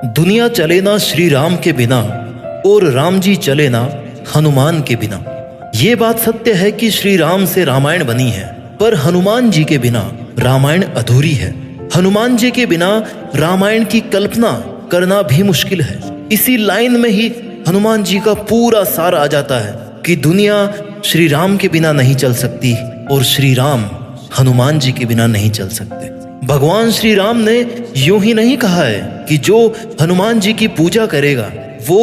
दुनिया चले ना श्री राम के बिना और राम जी चले ना हनुमान के बिना। ये बात सत्य है कि श्री राम से रामायण बनी है, पर हनुमान जी के बिना रामायण अधूरी है। हनुमान जी के बिना रामायण की कल्पना करना भी मुश्किल है। इसी लाइन में ही हनुमान जी का पूरा सार आ जाता है कि दुनिया श्री राम के बिना नहीं चल सकती और श्री राम हनुमान जी के बिना नहीं चल सकते। भगवान श्री राम ने यूं ही नहीं कहा है कि जो हनुमान जी की पूजा करेगा वो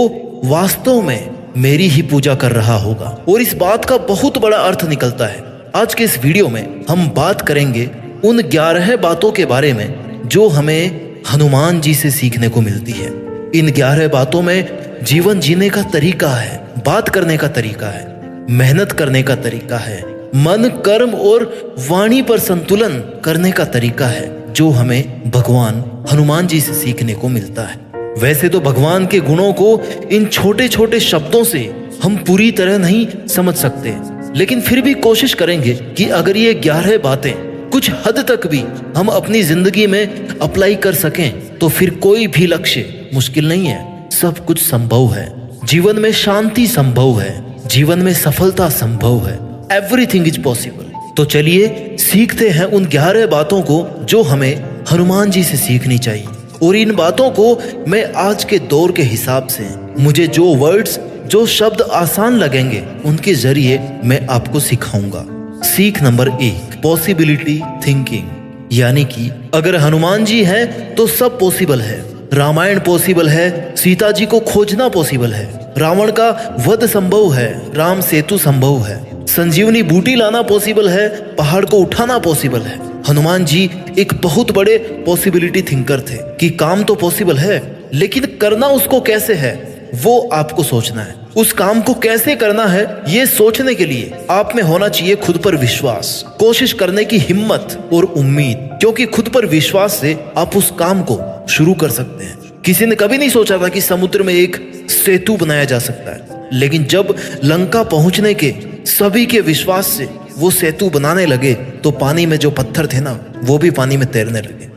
वास्तव में मेरी ही पूजा कर रहा होगा, और इस बात का बहुत बड़ा अर्थ निकलता है। आज के इस वीडियो में हम बात करेंगे उन 11 बातों के बारे में जो हमें हनुमान जी से सीखने को मिलती है। इन 11 बातों में जीवन जीने का तरीका है, बात करने का तरीका है, मेहनत करने का तरीका है, मन कर्म और वाणी पर संतुलन करने का तरीका है, जो हमें भगवान हनुमान जी से सीखने को मिलता है। वैसे तो भगवान के गुणों को इन छोटे छोटे शब्दों से हम पूरी तरह नहीं समझ सकते, लेकिन फिर भी कोशिश करेंगे कि अगर ये 11 बातें कुछ हद तक भी हम अपनी जिंदगी में अप्लाई कर सकें तो फिर कोई भी लक्ष्य मुश्किल नहीं है, सब कुछ संभव है। जीवन में शांति संभव है, जीवन में सफलता संभव है, एवरीथिंग इज पॉसिबल। तो चलिए सीखते हैं उन 11 बातों को जो हमें हनुमान जी से सीखनी चाहिए। और इन बातों को मैं आज के दौर के हिसाब से मुझे जो वर्ड्स, जो शब्द आसान लगेंगे उनके जरिए मैं आपको सिखाऊंगा। सीख नंबर 1, पॉसिबिलिटी थिंकिंग। यानी कि अगर हनुमान जी हैं तो सब पॉसिबल है। रामायण पॉसिबल है, सीता जी को खोजना पॉसिबल है, रावण का वध संभव है, राम सेतु संभव है, संजीवनी बूटी लाना पॉसिबल है, पहाड़ को उठाना पॉसिबल है। हनुमान जी एक बहुत बड़े पॉसिबिलिटी थिंकर थे कि काम तो पॉसिबल है, लेकिन करना उसको कैसे है वो आपको सोचना है। उस काम को कैसे करना है ये सोचने के लिए आप में होना चाहिए खुद पर विश्वास, कोशिश करने की हिम्मत और उम्मीद, क्योंकि खुद पर विश्वास से आप उस काम को शुरू कर सकते हैं। किसी ने कभी नहीं सोचा था कि समुद्र में एक सेतु बनाया जा सकता है, लेकिन जब लंका पहुंचने के सभी के विश्वास से वो सेतु बनाने लगे तो पानी में जो पत्थर थे ना वो भी पानी में तैरने लगे।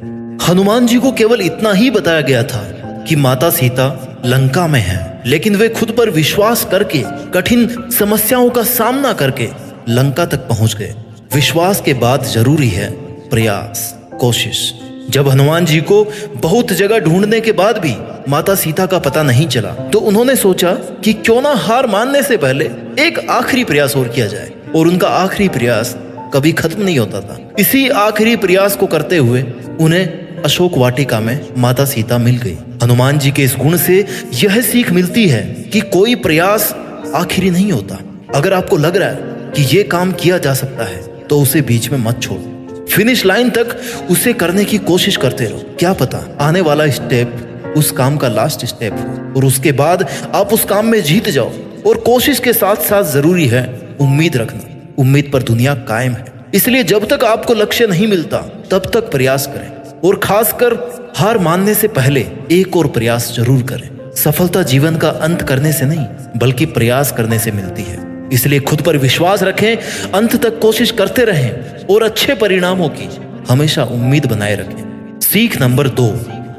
हनुमान जी को केवल इतना ही बताया गया था कि माता सीता लंका में है, लेकिन वे खुद पर विश्वास करके कठिन समस्याओं का सामना करके लंका तक पहुंच गए। विश्वास के बाद जरूरी है प्रयास, कोशिश। जब हनुमान जी को बहुत जगह ढूंढने के बाद भी माता सीता का पता नहीं चला तो उन्होंने सोचा कि क्यों ना हार मानने से पहले एक आखिरी प्रयास और किया जाए, और उनका आखिरी प्रयास कभी खत्म नहीं होता था। इसी आखिरी प्रयास को करते हुए उन्हें अशोक वाटिका में माता सीता मिल गई। हनुमान जी के इस गुण से यह सीख मिलती है कि कोई प्रयास आखिरी नहीं होता। अगर आपको लग रहा है कि ये काम किया जा सकता है तो उसे बीच में मत छोड़ो, फिनिश लाइन तक उसे करने की कोशिश करते रहो। क्या पता आने वाला स्टेप उस काम का लास्ट स्टेप हो और उसके बाद आप उस काम में जीत जाओ। और कोशिश के साथ साथ जरूरी है उम्मीद रखना। उम्मीद पर दुनिया कायम है, इसलिए जब तक आपको लक्ष्य नहीं मिलता तब तक प्रयास करें, और खासकर हार मानने से पहले एक और प्रयास जरूर करें। सफलता जीवन का अंत करने से नहीं बल्कि प्रयास करने से मिलती है। इसलिए खुद पर विश्वास रखें, अंत तक कोशिश करते रहें और अच्छे परिणामों की हमेशा उम्मीद बनाए रखें। सीख number 2,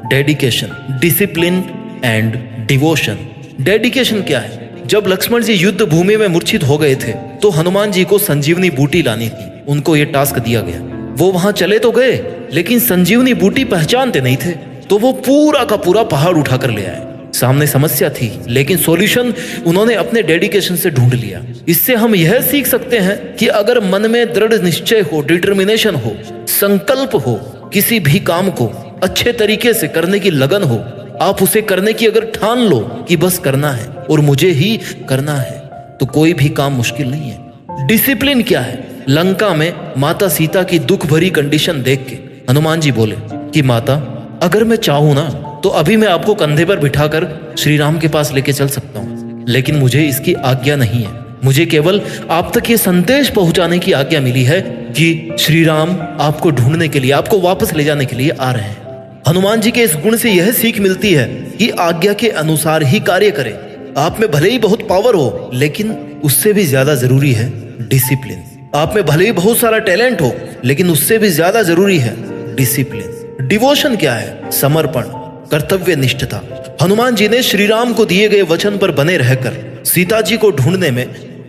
dedication, discipline and devotion. Dedication क्या है? जब लक्ष्मण जी युद्ध भूमि में मूर्छित हो गए थे तो हनुमान जी को संजीवनी बूटी लानी थी। उनको ये टास्क दिया गया। वो वहां चले तो गए, लेकिन संजीवनी बूटी पहचानते नहीं थे, तो वो पूरा का पूरा पहाड़ उठाकर ले आए। सामने समस्या थी, लेकिन सॉल्यूशन उन्होंने अपने डेडिकेशन से ढूंढ लिया। इससे हम यह सीख सकते हैं कि अगर मन में दृढ़ निश्चय हो, डिटर्मिनेशन हो, संकल्प हो, किसी भी काम को अच्छे तरीके से करने की लगन हो, आप उसे करने की अगर ठान लो कि बस करना है और मुझे ही करना है, तो कोई भी काम मुश्किल नहीं है। डिसिप्लिन क्या है? लंका में माता सीता की दुख भरी कंडीशन देख के हनुमान जी बोले कि माता, अगर मैं चाहूं ना तो अभी मैं आपको कंधे पर बिठाकर श्री राम के पास लेके चल सकता हूँ, लेकिन मुझे इसकी आज्ञा नहीं है। मुझे केवल आप तक ये संदेश पहुंचाने की आज्ञा मिली है कि श्री राम आपको ढूंढने के लिए, आपको वापस ले जाने के लिए आ रहे हैं। हनुमान जी के इस गुण से यह सीख मिलती है कि आज्ञा के अनुसार ही कार्य करें। आप में भले ही बहुत पावर हो, लेकिन उससे भी ज्यादा जरूरी है डिसिप्लिन। आप में भले ही बहुत सारा टैलेंट हो, लेकिन उससे भी ज्यादा जरूरी है डिसिप्लिन। डिवोशन क्या है? समर्पण, कर्तव्य निष्ठता। हनुमान जी ने श्री राम को दिए गए वचन पर बने रहकर सीता जी को ढूंढने में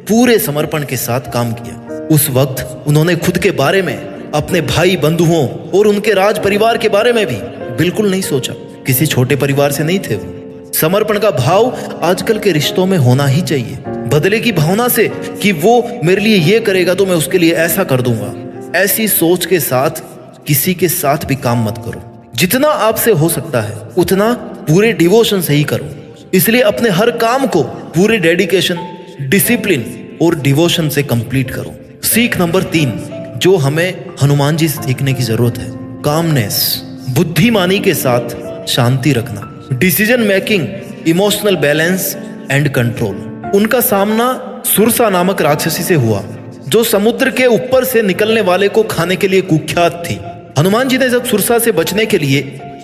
पूरे समर्पण के साथ काम किया। उस वक्त उन्होंने खुद के बारे में, अपने भाई बंधुओं और उनके राज परिवार के बारे में भी बिल्कुल नहीं सोचा। किसी छोटे परिवार से नहीं थे वो। समर्पण का भाव आजकल के रिश्तों में होना ही चाहिए। बदले की भावना से कि वो मेरे लिए ये करेगा तो मैं उसके लिए ऐसा कर दूंगा, ऐसी सोच के साथ किसी के साथ भी काम मत करो। जितना आपसे हो सकता है उतना पूरे डिवोशन से ही करो। इसलिए अपने हर काम को पूरे डेडिकेशन, डिसिप्लिन और डिवोशन से कंप्लीट करो। सीख नंबर 3 जो हमें हनुमान जी से सीखने की जरूरत है, कामनेस, बुद्धिमानी के साथ शांति रखना, decision making, emotional balance and control. उनका सामना सुरसा नामक राक्षसी से हुआ जो समुद्र के ऊपर से निकलने वाले को खाने के लिए कुख्यात थी। हनुमान जी ने जब सुरसा से बचने के लिए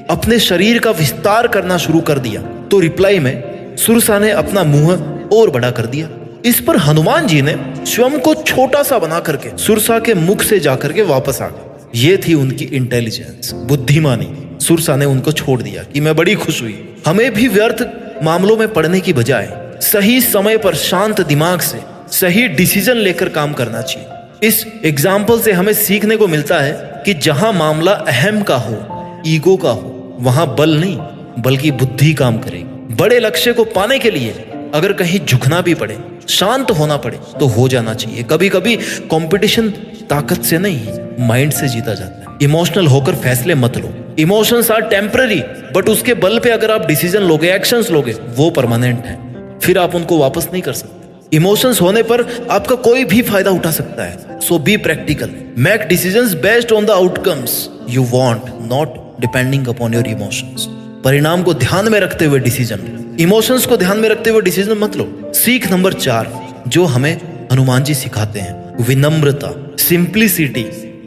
अपने शरीर का विस्तार करना शुरू कर दिया तो रिप्लाई में सुरसा ने अपना मुंह और बड़ा कर दिया। इस पर हनुमान जी ने स्वयं को छोटा सा बना करके सुरसा के मुख से जाकर के वापस आ गए। ये थी उनकी इंटेलिजेंस, बुद्धिमानी। सुरसा ने उनको छोड़ दिया कि मैं बड़ी खुश हुई। हमें भी व्यर्थ मामलों में पड़ने की बजाय सही समय पर शांत दिमाग से सही डिसीजन लेकर काम करना चाहिए। इस एग्जाम्पल से हमें सीखने को मिलता है कि जहां मामला अहम का हो, ईगो का हो, वहां बल नहीं बल्कि बुद्धि काम करेगी। बड़े लक्ष्य को पाने के लिए अगर कहीं झुकना भी पड़े, शांत होना पड़े तो हो जाना चाहिए। कभी कभी कंपटीशन ताकत से नहीं, माइंड से जीता जाता है। इमोशनल होकर फैसले मत लो। इमोशंस आर टेम्पररी, बट उसके बल पे अगर आप डिसीजन लोगे, एक्शंस लोगे, वो परमानेंट है, फिर आप उनको वापस नहीं कर सकते। इमोशंस होने पर आपका कोई भी फायदा उठा सकता है। So be practical, make decisions based on the outcomes you want, not depending upon your emotions. परिणाम को ध्यान में रखते हुए डिसीजन, इमोशंस को ध्यान में रखते हुए डिसीजन मत लो। सीख नंबर 4 जो हमें हनुमान जी सिखाते हैं, विनम्रता, simplicity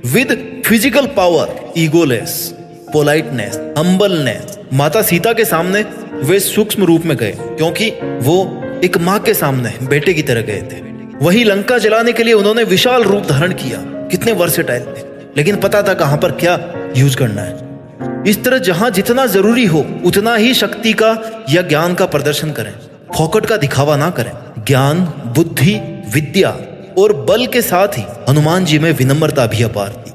with physical power, egoless, politeness, humbleness. माता सीता के सामने वे सूक्ष्म रूप में गए क्योंकि वो एक माँ के सामने बेटे की तरह गए थे। वहीं लंका जलाने के लिए उन्होंने विशाल रूप धारण किया। कितने वर्सेटाइल थे, लेकिन पता था कहां पर क्या यूज करना है। इस तरह जहां जितना जरूरी हो उतना ही शक्ति का या ज्ञान का प्रदर्शन करें, फोकट का दिखावा ना करें। ज्ञान, बुद्धि, विद्या और बल के साथ ही हनुमान जी में विनम्रता भी अपार थी।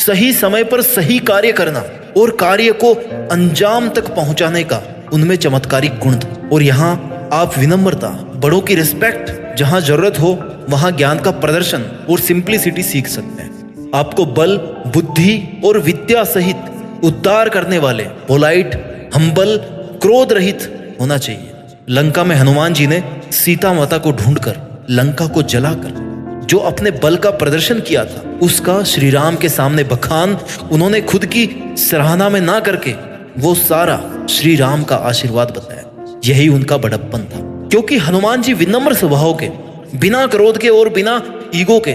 सही समय पर सही कार्य करना और कार्य को अंजाम तक पहुंचाने का उनमें चमत्कारिक गुण था। और यहाँ आप विनम्रता, बड़ों की रिस्पेक्ट, जहां जरूरत हो वहां ज्ञान का प्रदर्शन और सिंप्लिसिटी सीख सकते हैं। आपको बल, बुद्धि और विद्या सहित उद्धार करने वाले, पोलाइट, हम्बल, क्रोध रहित होना चाहिए। लंका में हनुमान जी ने सीता माता को ढूंढकर, लंका को जलाकर जो अपने बल का प्रदर्शन किया था उसका श्री राम के सामने बखान उन्होंने खुद की सराहना में ना करके वो सारा श्री राम का आशीर्वाद बताया। यही उनका बड़प्पन था, क्योंकि हनुमान जी विनम्र स्वभाव के, बिना क्रोध के और बिना ईगो के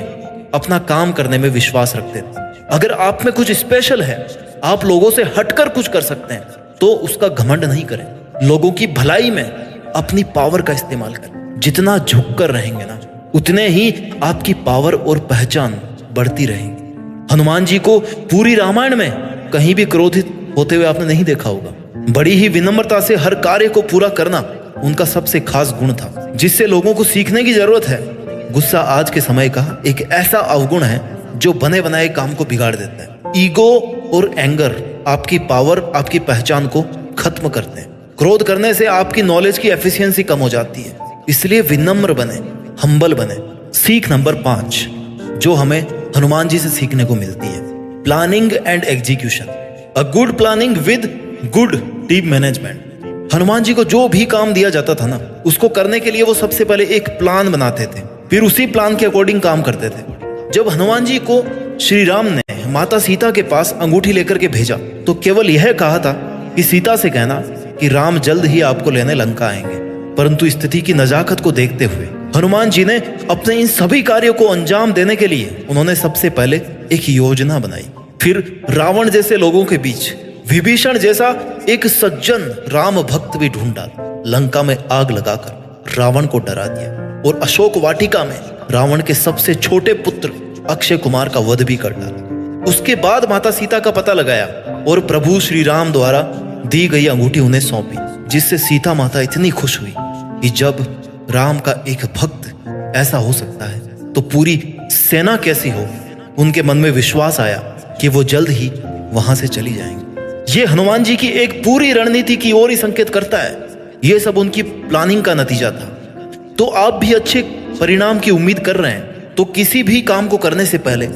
अपना काम करने में विश्वास रखते थे। अगर आप में कुछ स्पेशल है, आप लोगों से हटकर कुछ कर सकते हैं, तो उसका घमंड नहीं करें। लोगों की भलाई में अपनी पावर का इस्तेमाल करें। जितना झुक कर रहेंगे ना, उतने ही आपकी पावर और पहचान बढ़ती रहेगी। हनुमान जी को पूरी रामायण में कहीं भी क्रोधित होते हुए आपने नहीं देखा होगा। बड़ी ही विनम्रता से हर कार्य को पूरा करना उनका सबसे खास गुण था, जिससे लोगों को सीखने की जरूरत है। गुस्सा आज के समय का एक ऐसा अवगुण है जो बने बनाए काम को बिगाड़ देता है। ईगो और एंगर आपकी पावर, आपकी पहचान को खत्म करते हैं। क्रोध करने से आपकी नॉलेज की एफिशिएंसी कम हो जाती है। इसलिए विनम्र बने, हम्बल बने। सीख नंबर 5 जो हमें हनुमान जी से सीखने को मिलती है, planning and execution. A good planning with good team management. Hanuman ji को जो भी काम दिया जाता था ना, उसको करने के लिए वो सबसे पहले एक प्लान बनाते थे, फिर उसी प्लान के अकॉर्डिंग काम करते थे। जब हनुमान जी को श्री राम ने माता सीता के पास अंगूठी लेकर के भेजा तो केवल यह कहा था कि सीता से कहना कि राम जल्द ही आपको लेने लंका आएंगे। परंतु स्थिति की नजाकत को देखते हुए हनुमान जी ने अपने इन सभी कार्यों को अंजाम देने के लिए उन्होंने सबसे पहले एक योजना बनाई। फिर रावण जैसे लोगों के बीच विभीषण जैसा एक सज्जन राम भक्त भी ढूंढा, लंका में आग लगाकर रावण को डरा दिया और अशोक वाटिका में रावण के सबसे छोटे पुत्र अक्षय कुमार का वध भी कर डाला। उसके बाद माता सीता का पता लगाया और प्रभु श्री राम द्वारा दी गई अंगूठी उन्हें सौंपी, जिससे सीता माता इतनी खुश हुई कि जब राम का एक भक्त ऐसा हो सकता है तो पूरी सेना कैसी हो। उनके मन में विश्वास आया कि वो जल्द ही वहां से चली जाएंगे। ये हनुमान जी की एक पूरी रणनीति की ओर ही संकेत करता है। ये सब उनकी प्लानिंग का नतीजा था। तो आप भी अच्छे परिणाम की उम्मीद कर रहे हैं तो किसी भी काम को करने से पहले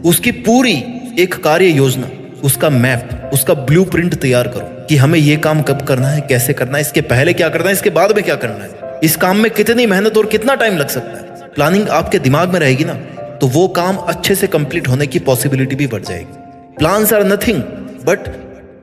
उसकी पूरी एक कार्य योजना, उसका मैप, उसका ब्लूप्रिंट तैयार करो कि हमें ये काम कब करना है, कैसे करना है, इसके पहले क्या करना है, इसके बाद में क्या करना है, इस काम में कितनी मेहनत और कितना टाइम लग सकता है। प्लानिंग आपके दिमाग में रहेगी ना तो वो काम अच्छे से कंप्लीट होने की पॉसिबिलिटी भी बढ़ जाएगी। Plans are nothing but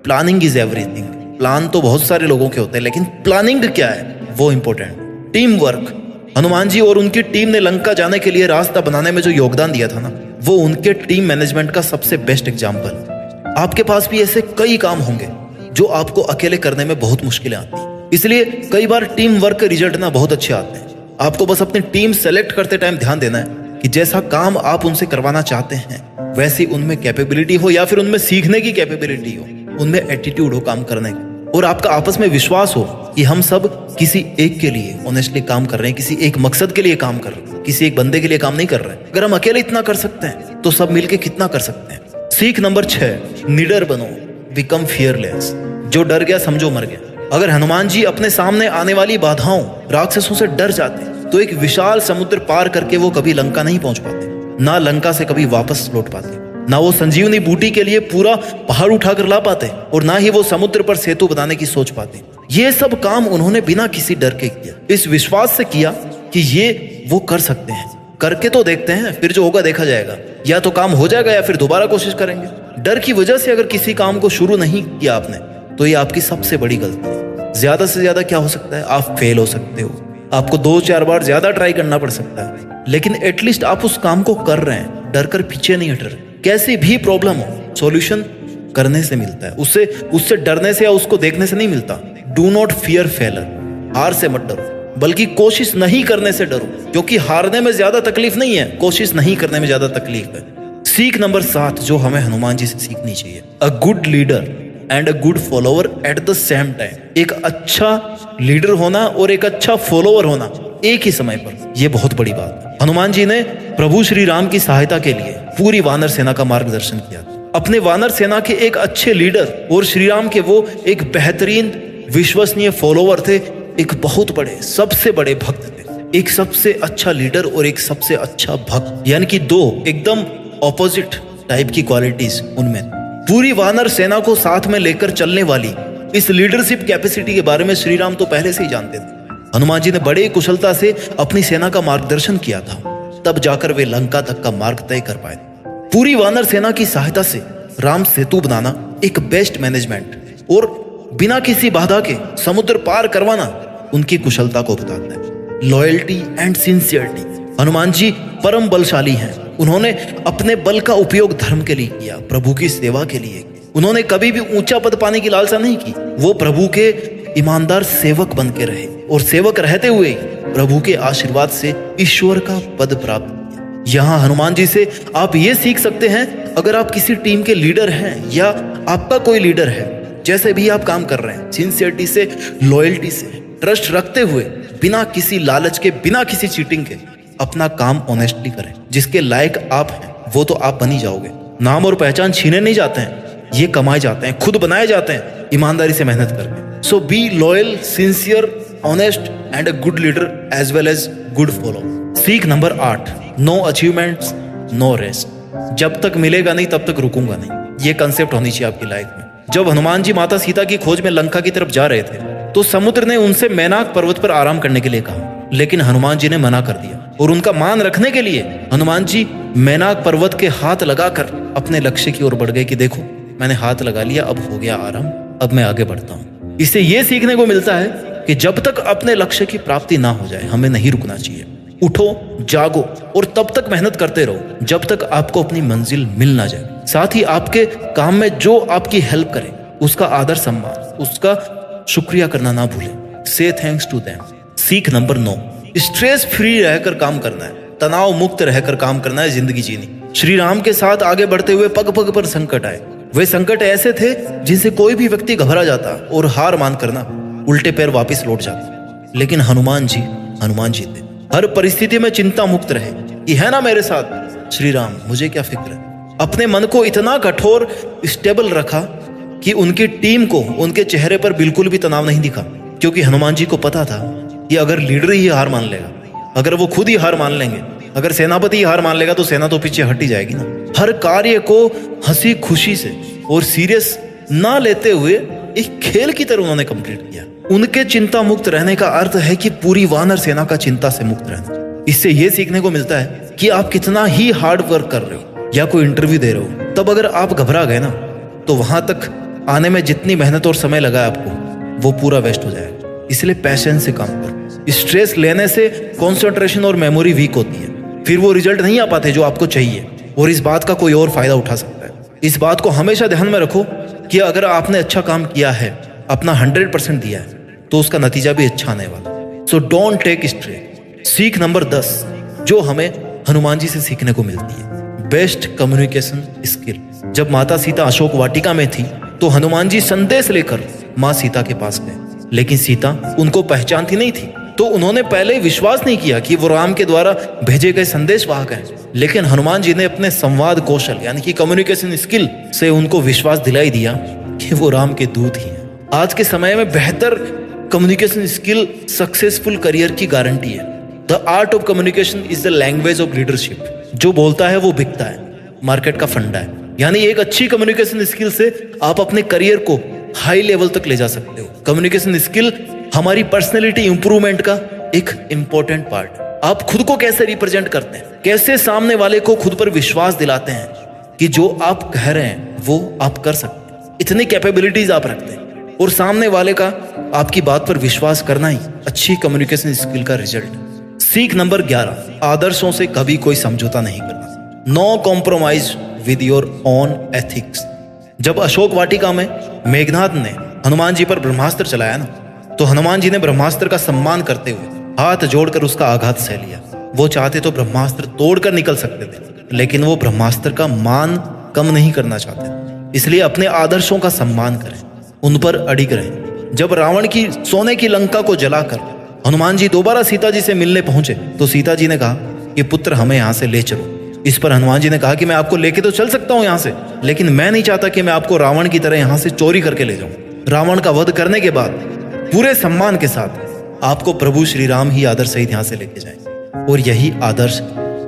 planning is everything. Plan तो बहुत सारे लोगों के होते हैं लेकिन प्लानिंग क्या है वो important. Team work. Hanuman ji और उनकी टीम ने लंका जाने के लिए रास्ता बनाने में जो योगदान दिया था ना, वो उनके टीम मैनेजमेंट का सबसे बेस्ट एग्जाम्पल। आपके पास भी ऐसे कई काम होंगे जो आपको अकेले करने में बहुत मुश्किलें आती हैं, इसलिए कई बार टीम वर्क के रिजल्ट ना बहुत अच्छे आते हैं। आपको बस अपनी टीम सेलेक्ट करते टाइम ध्यान देना है कि जैसा काम आप उनसे करवाना चाहते हैं वैसी उनमें कैपेबिलिटी हो या फिर उनमें सीखने की कैपेबिलिटी हो, उनमें एटीट्यूड हो काम करने का, और आपका आपस में विश्वास हो कि हम सब किसी एक के लिए ऑनेस्टली काम कर रहे हैं, किसी एक मकसद के लिए काम कर रहे हैं, किसी एक बंदे के लिए काम नहीं कर रहे हैं। अगर हम अकेले इतना कर सकते हैं तो सब मिलके कितना कर सकते हैं। सीख नंबर 6, निडर बनो, बिकम फियरलेस। जो डर गया समझो मर गया। अगर हनुमान जी अपने सामने आने वाली बाधाओं, राक्षसों से डर जाते तो एक विशाल समुद्र पार करके वो कभी लंका नहीं पहुंच पाते, ना लंका से कभी वापस लौट पाते, ना वो संजीवनी बूटी के लिए पूरा पहाड़ उठाकर ला पाते, और ना ही वो समुद्र पर सेतु बनाने की सोच पाते। ये सब काम उन्होंने बिना किसी डर के किया, इस विश्वास से किया कि ये वो कर सकते हैं। करके तो देखते हैं, फिर जो होगा देखा जाएगा। या तो काम हो जाएगा या फिर दोबारा कोशिश करेंगे। डर की वजह से अगर किसी काम को शुरू नहीं किया आपने तो ये आपकी सबसे बड़ी गलती है। ज्यादा से ज्यादा क्या हो सकता है, आप फेल हो सकते हो, आपको 2-4 बार ज्यादा ट्राई करना पड़ सकता है, लेकिन एटलीस्ट आप उस काम को कर रहे हैं, डर कर पीछे नहीं हट रहे। कैसी भी प्रॉब्लम हो, सॉल्यूशन करने से मिलता है, उससे डरने से या उसको देखने से नहीं मिलता। Do not fear failure. हार से मत डरो, बल्कि कोशिश नहीं करने से डरो, क्योंकि हारने में ज्यादा तकलीफ नहीं है, कोशिश नहीं करने में ज्यादा तकलीफ है। सीख नंबर 7 जो हमें हनुमान जी से सीखनी चाहिए, अ good leader and a good follower at the same time. एक अच्छा लीडर होना और एक अच्छा फॉलोवर होना एक ही समय पर, यह बहुत बड़ी बात है। हनुमान जी ने प्रभु श्री राम की सहायता के लिए पूरी वानर सेना का मार्गदर्शन किया। अपने वानर सेना के एक अच्छे लीडर और श्री राम के वो एक बेहतरीन विश्वसनीय फॉलोवर थे, एक बहुत बड़े, सबसे बड़े भक्त थे। एक सबसे अच्छा लीडर और एक सबसे अच्छा भक्त, यानी कि दो एकदम ऑपोजिट टाइप की क्वालिटीज उनमें। पूरी वानर सेना को साथ में लेकर चलने वाली इस लीडरशिप कैपेसिटी के बारे में श्री राम तो पहले से ही जानते थे। हनुमान जी ने बड़े कुशलता से अपनी सेना का मार्गदर्शन किया था, तब जाकर वे लंका तक का मार्ग तय कर पाए। पूरी वानर सेना की सहायता से राम सेतु बनाना एक बेस्ट मैनेजमेंट और बिना किसी बाधा के समुद्र पार करवाना उनकी कुशलता को बताता है। Loyalty and sincerity. Hanuman ji परम बलशाली हैं। उन्होंने अपने बल का उपयोग धर्म के लिए किया, प्रभु की सेवा के लिए। उन्होंने कभी भी ऊंचा पद पाने की लालसा नहीं की। वो प्रभु के ईमानदार सेवक बन के रहे और सेवक रहते हुए प्रभु के आशीर्वाद से ईश्वर का पद प्राप्त किया। यहाँ हनुमान जी से आप ये सीख सकते हैं, अगर आप किसी टीम के लीडर हैं या आपका कोई लीडर है, जैसे भी आप काम कर रहे हैं, सिंसियरिटी से, लॉयल्टी से, ट्रस्ट रखते हुए, बिना किसी लालच के, बिना किसी चीटिंग के अपना काम ऑनेस्टली करें। जिसके लायक आप हैं वो तो आप बन ही जाओगे। नाम और पहचान छीने नहीं जाते हैं, ये कमाए जाते हैं, खुद बनाए जाते हैं ईमानदारी से मेहनत करके। So be loyal, sincere, honest and a good leader as well as good follower. सीख number 8, no achievements no rest. जब तक मिलेगा नहीं तब तक रुकूंगा नहीं, ये कंसेप्ट होनी चाहिए आपकी लाइफ में। जब हनुमान जी माता सीता की खोज में लंका की तरफ जा रहे थे तो समुद्र ने उनसे मैनाक पर्वत पर आराम करने के लिए कहा, लेकिन हनुमान जी ने मना कर दिया। और उनका मान रखने के लिए हनुमान जी मैनाक पर्वत के हाथ लगाकर अपने लक्ष्य की ओर बढ़ गए कि देखो मैंने हाथ लगा लिया, अब हो गया आराम, अब मैं आगे बढ़ता हूँ। इससे यह सीखने को मिलता है कि जब तक अपने लक्ष्य की प्राप्ति ना हो जाए हमें नहीं रुकना चाहिए। उठो, जागो और तब तक मेहनत करते रहो जब तक आपको अपनी मंजिल मिल ना जाए। साथ ही आपके काम में जो आपकी हेल्प करे उसका आदर सम्मान, उसका शुक्रिया करना ना भूलें। से थैंक्स टू देम। सीख नंबर 9, स्ट्रेस फ्री रहकर काम करना है, तनाव मुक्त रहकर काम करना है, जिंदगी जीनी। श्री राम के साथ आगे बढ़ते हुए पग पग पर संकट आए, वे संकट ऐसे थे जिनसे कोई भी व्यक्ति घबरा जाता और हार मान कर ना उल्टे पैर वापस लौट जाता। लेकिन हनुमान जी थे। हर परिस्थिति में चिंता मुक्त रहे कि है ना मेरे साथ श्री राम, मुझे क्या फिक्र है। अपने मन को इतना कठोर स्टेबल रखा कि उनकी टीम को उनके चेहरे पर बिल्कुल भी तनाव नहीं दिखा, क्योंकि हनुमान जी को पता था कि अगर लीडर ही हार मान लेगा, अगर वो खुद ही हार मान लेंगे, अगर सेनापति ही हार मान लेगा तो सेना तो पीछे हट ही जाएगी ना। हर कार्य को हंसी खुशी से और सीरियस ना लेते हुए एक खेल की तरह उन्होंने कंप्लीट किया। उनके चिंता मुक्त रहने का अर्थ है कि पूरी वानर सेना का चिंता से मुक्त रहना। इससे यह सीखने को मिलता है कि आप कितना ही हार्ड वर्क कर रहे हो या कोई इंटरव्यू दे रहे हो, तब अगर आप घबरा गए ना तो वहां तक आने में जितनी मेहनत और समय लगा है आपको वो पूरा वेस्ट हो जाएगा। इसलिए पैशन से काम करो। स्ट्रेस लेने से कंसंट्रेशन और मेमोरी वीक होती है, फिर वो रिजल्ट नहीं आ पाते जो आपको चाहिए, और इस बात का कोई और फायदा उठा सकता है। इस बात को हमेशा ध्यान में रखो कि अगर आपने अच्छा काम किया है, अपना 100% दिया है, तो उसका नतीजा भी अच्छा आने वाला। So don't take stress. सीख नंबर 10 जो हमें हनुमान जी से सीखने को मिलती है, बेस्ट कम्युनिकेशन स्किल। जब माता सीता अशोक वाटिका में थी तो हनुमान जी संदेश लेकर माँ सीता के पास गए, लेकिन सीता उनको पहचानती नहीं थी, तो उन्होंने पहले विश्वास नहीं किया कि वो राम के द्वारा भेजे गए संदेश वाहक हैं। लेकिन हनुमान जी ने अपने संवाद कौशल यानी कि कम्युनिकेशन स्किल से उनको विश्वास दिलाई दिया कि वो राम के दूत ही हैं। आज के समय में बेहतर कम्युनिकेशन स्किल सक्सेसफुल करियर की गारंटी है। The art of communication is the language of leadership. जो बोलता है वो बिकता है, मार्केट का फंडा है। यानी एक अच्छी कम्युनिकेशन स्किल से आप अपने करियर को हाई लेवल तक ले जा सकते हो। कम्युनिकेशन स्किल हमारी पर्सनैलिटी इंप्रूवमेंट का एक इंपॉर्टेंट पार्ट। आप खुद को कैसे रिप्रेजेंट करते हैं, कैसे सामने वाले को खुद पर विश्वास दिलाते हैं कि जो आप कह रहे हैं वो आप कर सकते हैं, इतनी कैपेबिलिटीज आप रखते हैं, और सामने वाले का आपकी बात पर विश्वास करना ही अच्छी कम्युनिकेशन स्किल का रिजल्ट। सीख नंबर 11 आदर्शों से कभी कोई समझौता नहीं करना। No compromise with your own ethics. जब अशोक वाटिका में मेघनाद ने हनुमान जी पर ब्रह्मास्त्र चलाया ना, तो हनुमान जी ने ब्रह्मास्त्र का सम्मान करते हुए हाथ जोड़कर उसका आघात सह लिया। वो चाहते तो ब्रह्मास्त्र तोड़कर निकल सकते थे, लेकिन वो ब्रह्मास्त्र का मान कम नहीं करना चाहते। इसलिए अपने आदर्शों का सम्मान करें, उन पर अडिग रहें। जब रावण की सोने की लंका को जलाकर हनुमान जी दोबारा सीता जी से मिलने पहुंचे तो सीता जी ने कहा कि पुत्र हमें यहाँ से ले चलो। इस पर हनुमान जी ने कहा कि मैं आपको लेके तो चल सकता हूँ यहाँ से, लेकिन मैं नहीं चाहता कि मैं आपको रावण की तरह यहाँ से चोरी करके ले जाऊं। रावण का वध करने के बाद पूरे सम्मान के साथ आपको प्रभु श्री राम ही आदर्श सहित यहाँ से लेके जाएंगे, और यही आदर्श,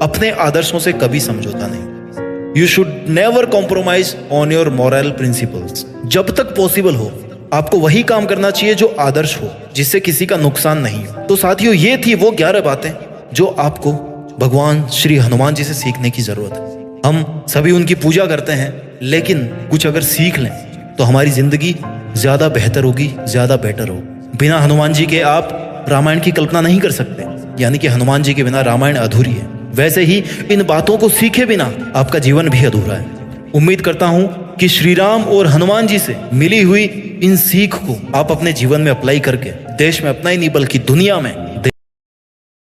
अपने आदर्शों से कभी समझौता नहीं। You should never compromise on your moral principles. जब तक पॉसिबल हो आपको वही काम करना चाहिए जो आदर्श हो, जिससे किसी का नुकसान नहीं हो। तो साथियों, ये थी वो 11 बातें जो आपको भगवान श्री हनुमान जी से सीखने की जरूरत है। हम सभी उनकी पूजा करते हैं, लेकिन कुछ अगर सीख लें तो हमारी जिंदगी ज्यादा बेहतर होगी, ज्यादा बेटर होगी। बिना हनुमान जी के आप रामायण की कल्पना नहीं कर सकते, यानी कि हनुमान जी के बिना रामायण अधूरी है। वैसे ही इन बातों को सीखे बिना आपका जीवन भी अधूरा है। उम्मीद करता हूं कि श्री राम और हनुमान जी से मिली हुई इन सीख को आप अपने जीवन में अप्लाई करके देश में अपना ही नहीं बल्कि दुनिया में